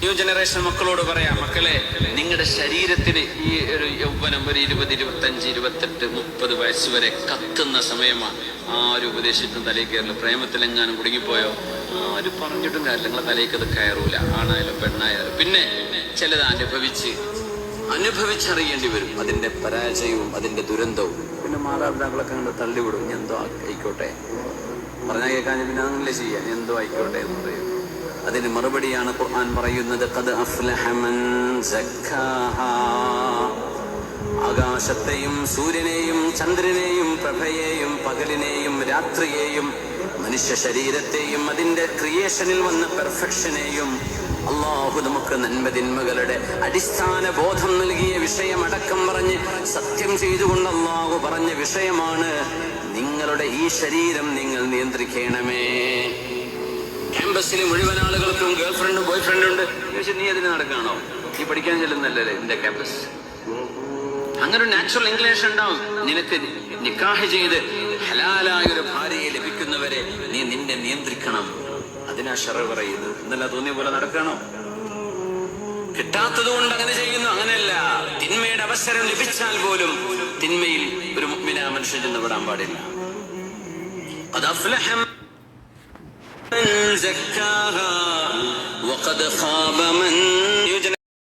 New generation മക്കളോട് പറയാം, മക്കളെ, നിങ്ങളുടെ ശരീരത്തിന് ഈ ഒരു യൗവനം ഒരു 20, 25, 28, 30 വയസ്സ് വരെ കത്തുന്ന സമയമാണ്. ആരും ഉപദേശിച്ചും തലയിൽ കയറില്ല. പ്രേമത്തിലെങ്ങാനും കുടുങ്ങിപ്പോയോ ആരും പറഞ്ഞിട്ടും കാര്യമില്ല, നിങ്ങളെ തലയ്ക്ക് അത് കയറൂല. ആണായാലും പെണ്ണായാലും. പിന്നെ ചിലത് അനുഭവിച്ചറിയേണ്ടി വരും, അതിന്റെ പരാജയവും അതിന്റെ ദുരന്തവും. പിന്നെ മാതാപിതാക്കളൊക്കെ അങ്ങോട്ട് തള്ളിവിടും, ഇനി എന്തോ ആയിക്കോട്ടെ, പറഞ്ഞാൽ കേൾക്കാൻ പിന്നെ അങ്ങനെ ചെയ്യാൻ എന്തോ ആയിക്കോട്ടെ എന്ന് പറയും. അതിന് മറുപടിയാണ് ഖുർആൻ പറയുന്നത്, ഖദ് അഫ്ലഹ മൻ സക്കാഹാ. ആകാശത്തെയും സൂര്യനെയും ചന്ദ്രനെയും പ്രഭയെയും പകലിനെയും രാത്രിയെയും മനുഷ്യ ശരീരത്തെയും അതിന്റെ ക്രിയേഷനിൽ വന്ന പെർഫെക്ഷനെയും അള്ളാഹു നമുക്ക് നന്മതിന്മകളുടെ അടിസ്ഥാന ബോധം നൽകിയ വിഷയമടക്കം പറഞ്ഞ് സത്യം ചെയ്തുകൊണ്ട് അള്ളാഹു പറഞ്ഞ വിഷയമാണ്, നിങ്ങളുടെ ഈ ശരീരം നിങ്ങൾ നിയന്ത്രിക്കണമേ. ക്യാമ്പസിൽ മുഴുവൻ ആളുകൾക്കും ഗേൾഫ്രണ്ടും ബോയ്ഫ്രണ്ടും ഉണ്ട്. നീ അതിന് നടക്കാണോ? നീ പഠിക്കാൻ ചെല്ലുന്നല്ലേ നിന്റെ ക്യാമ്പസ്? അങ്ങനെ ഒരു നാച്ചുറൽ ഇംഗ്ലീഷ് ഉണ്ടാവും. നിനക്ക് നിക്കാഹ് ചെയ്ത് ഹലാലായ ഒരു ഭാര്യയെ ലഭിക്കുന്നവരെ നീ നിന്നെ നിയന്ത്രിക്കണം. അതിനാ ശറ പറയുന്നത്. എന്നല്ല തോന്നിയ പോലെ നടക്കണോ? കിട്ടാത്തത് കൊണ്ട് അങ്ങനെ ചെയ്യുന്നു, അങ്ങനെയല്ല. തിന്മയുടെ അവസരം ലഭിച്ചാൽ പോലും തിന്മയിൽ ഒരു മുഅ്മിന മനുഷ്യൻ ചെന്ന് വിടാൻ പാടില്ല. ഖദ് അഫ്ലഹ മൻ സക്കാഹാ വഖദ് ഖാബ മൻ